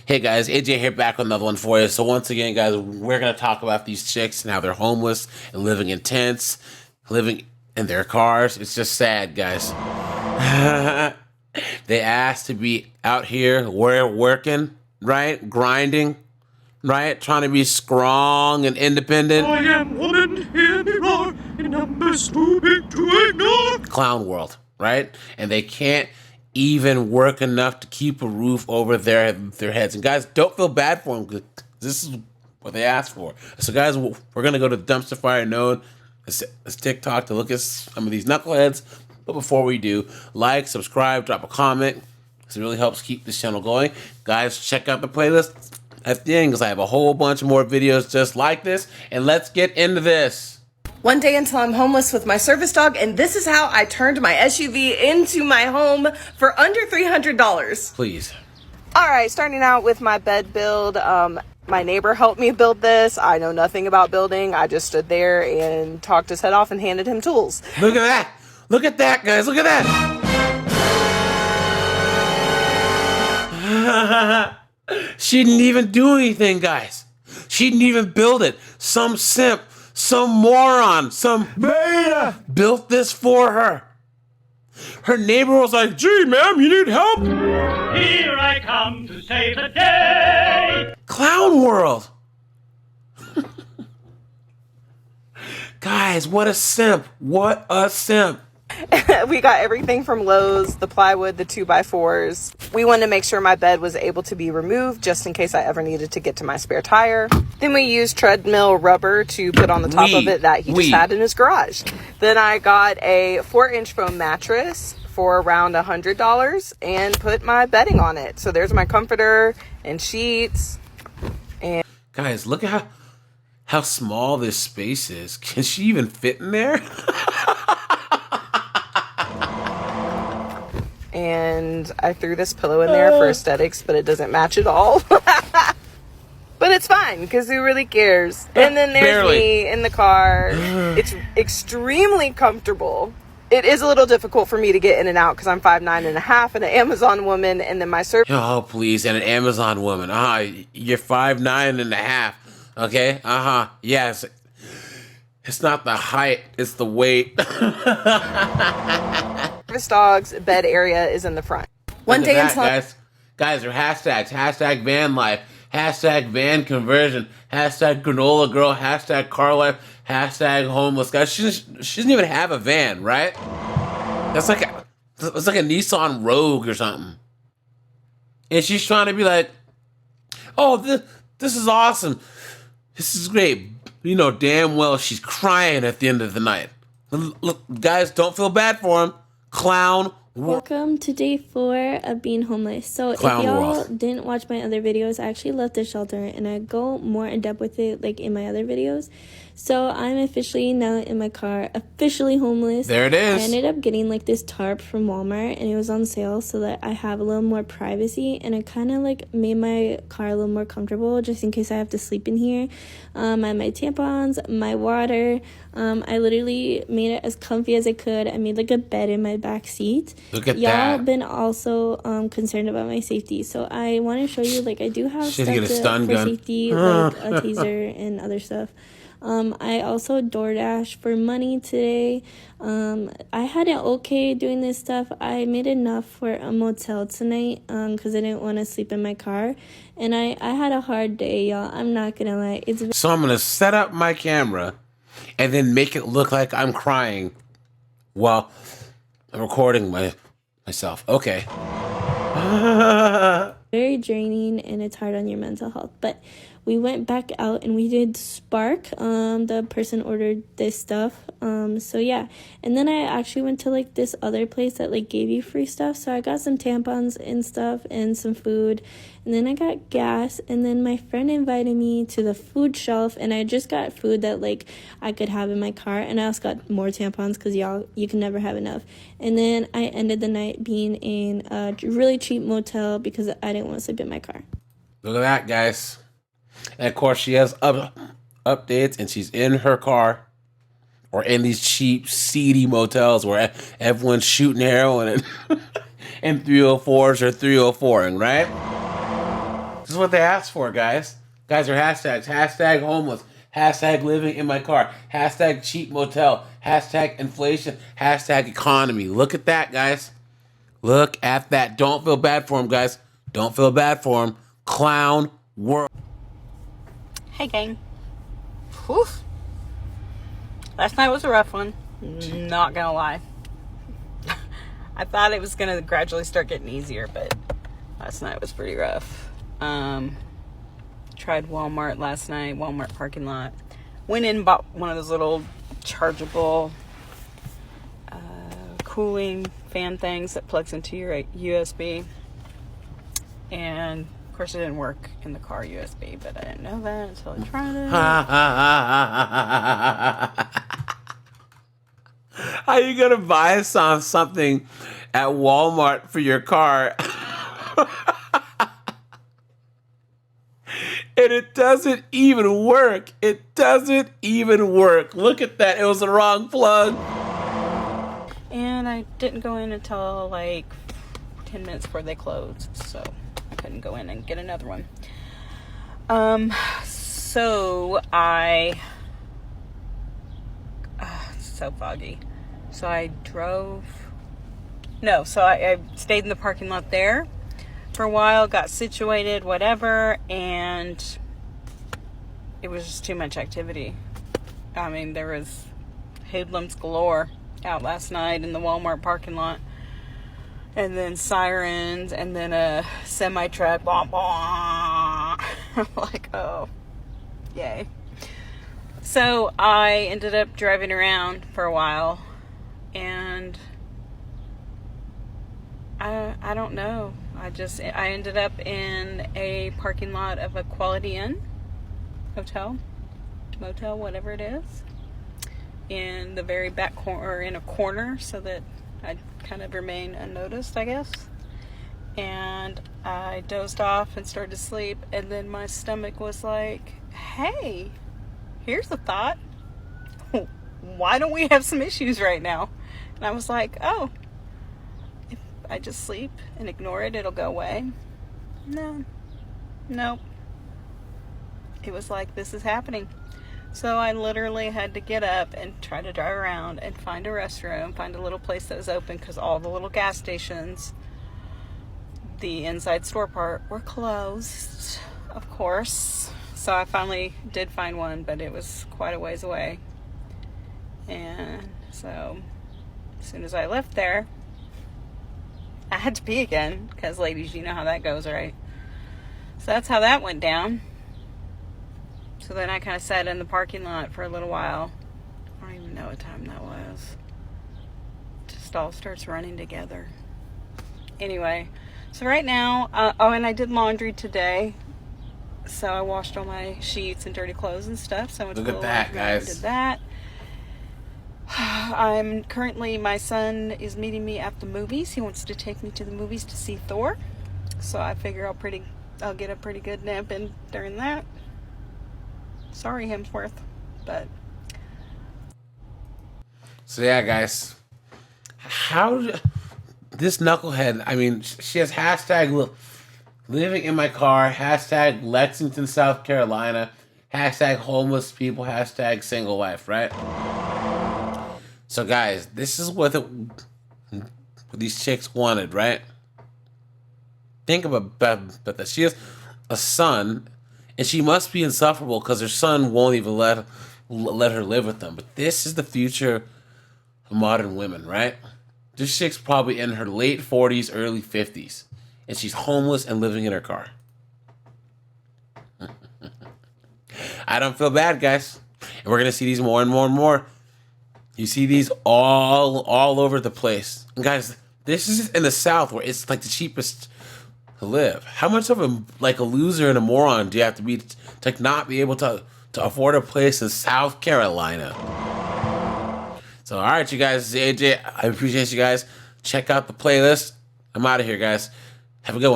Hey guys, AJ here back with another one for you. So once again, guys, we're going to talk about these chicks and how they're homeless and living in tents, living in their cars. It's just sad, guys. They asked to be out here, working, right? Grinding, right? Trying to be strong and independent. I am woman, hear me roar, in numbers too big to ignore. Clown world, right? And they can't even work enough to keep a roof over their heads. And guys, don't feel bad for them, because this is what they asked for. So guys, we're gonna go to the dumpster fire known as TikTok to look at some of these knuckleheads. But before we do, like, subscribe, drop a comment, because it really helps keep this channel going. Guys, check out the playlist at the end, because I have a whole bunch more videos just like this. And let's get into this. One day until I'm homeless with my service dog, and this is how I turned my SUV into my home for under $300. Please. All right, starting out with my bed build. My neighbor helped me build this. I know nothing about building. I just stood there and talked his head off and handed him tools. Look at that. Look at that, guys. Look at that. She didn't even do anything, guys. She didn't even build it. Some simp, some moron, some beta built this for her. Her neighbor was like, "Gee, ma'am, you need help?" Here I come to save the day. Clown world. Guys, what a simp. What a simp. We got everything from Lowe's, the plywood, the 2x4s. We wanted to make sure my bed was able to be removed just in case I ever needed to get to my spare tire. Then we used treadmill rubber to put on the top of it that he just had in his garage. Then I got a 4-inch foam mattress for around $100 and put my bedding on it. So there's my comforter and sheets. And guys, look at how small this space is. Can she even fit in there? And I threw this pillow in there for aesthetics, but it doesn't match at all. But it's fine, because who really cares? And then there's me in the car. It's extremely comfortable. It is a little difficult for me to get in and out because I'm 5'9.5" and an Amazon woman, and then my service. Oh, please, and an Amazon woman. You're 5'9.5". Okay? Yes. It's not the height, it's the weight. Service dog's bed area is in the front. One day until guys, are hashtags. Hashtag van life. Hashtag van conversion. Hashtag granola girl. Hashtag car life. Hashtag homeless. Guys, she doesn't even have a van, right? It's like a Nissan Rogue or something. And she's trying to be like, "Oh, this is awesome. This is great." You know damn well she's crying at the end of the night. Look, guys, don't feel bad for him. Clown. Welcome to day 4 of being homeless. So Clown if y'all world. didn't watch my other videos, I actually left the shelter and I go more in depth with it like in my other videos. So I'm officially now in my car, officially homeless. There it is. I ended up getting like this tarp from Walmart and it was on sale so that I have a little more privacy, and it kind of like made my car a little more comfortable just in case I have to sleep in here. I have my tampons, my water. I literally made it as comfy as I could. I made like a bed in my back seat. Look at Y'all that. been also concerned about my safety, so I want to show you like I do have She had stuff to get a stun for gun. safety, like a taser and other stuff. I also DoorDash for money today. I had it okay doing this stuff. I made enough for a motel tonight because I didn't want to sleep in my car, and I had a hard day, y'all. I'm not gonna lie. So I'm gonna set up my camera and then make it look like I'm crying while I'm recording myself. Okay. very draining and it's hard on your mental health. But we went back out and we did Spark. The person ordered this stuff. So yeah. And then I actually went to like this other place that like gave you free stuff. So I got some tampons and stuff and some food. And then I got gas. And then my friend invited me to the food shelf. And I just got food that like I could have in my car. And I also got more tampons because you can never have enough. And then I ended the night being in a really cheap motel because I didn't want to sleep in my car. Look at that, guys. And of course, she has updates, and she's in her car or in these cheap, seedy motels where everyone's shooting heroin and 304s or 304ing, right? This is what they asked for, guys. Guys are hashtags. Hashtag homeless. Hashtag living in my car. Hashtag cheap motel. Hashtag inflation. Hashtag economy. Look at that, guys. Look at that. Don't feel bad for him, guys. Don't feel bad for him. Clown world. Hey, gang. Whew. Last night was a rough one. Not gonna lie. I thought it was gonna gradually start getting easier, but last night was pretty rough. Tried Walmart last night, Walmart parking lot. Went in and bought one of those little chargeable cooling fan things that plugs into your USB. And of course it didn't work in the car USB, but I didn't know that until I tried it. How you gonna buy something at Walmart for your car? And it doesn't even work. It doesn't even work. Look at that. It was the wrong plug. And I didn't go in until like 10 minutes before they closed, so I couldn't go in and get another one. So I it's so foggy. So I stayed in the parking lot there for a while, got situated, whatever, and it was just too much activity. I mean, there was hoodlums galore out last night in the Walmart parking lot, and then sirens, and then a semi-truck, bah, bah. I'm like, oh, yay. So I ended up driving around for a while, and I don't know. I ended up in a parking lot of a Quality Inn hotel, motel, whatever it is, in the very back corner, or in a corner, so that I'd kind of remain unnoticed, I guess. And I dozed off and started to sleep, and then my stomach was like, hey, here's a thought. Why don't we have some issues right now? And I was like, oh, if I just sleep and ignore it, it'll go away. Nope. It was like, this is happening. So I literally had to get up and try to drive around and find a restroom, find a little place that was open, because all the little gas stations, the inside store part, were closed, of course. So I finally did find one, but it was quite a ways away. And so as soon as I left there, I had to pee again, because ladies, you know how that goes, right? So that's how that went down. So then I kind of sat in the parking lot for a little while. I don't even know what time that was. It just all starts running together. Anyway, so right now, and I did laundry today. So I washed all my sheets and dirty clothes and stuff. So I went to Look at that, guys. Did that. My son is meeting me at the movies. He wants to take me to the movies to see Thor. So I figure I'll get a pretty good nap in during that. Sorry, Hemsworth, but. So yeah, guys. This knucklehead, I mean, she has hashtag living in my car, hashtag Lexington, South Carolina, hashtag homeless people, hashtag single life, right? So guys, this is what these chicks wanted, right? Think about that. She has a son, and she must be insufferable because her son won't even let her live with them. But this is the future of modern women, right? This chick's probably in her late 40s, early 50s, and she's homeless and living in her car. I don't feel bad, guys. And we're going to see these more and more and more. You see these all over the place. And guys, this is in the South where it's like the cheapest to live. How much of a loser and a moron do you have to be to not be able to afford a place in South Carolina? So, all right, you guys, this is AJ. I appreciate you guys. Check out the playlist. I'm out of here, guys. Have a good one.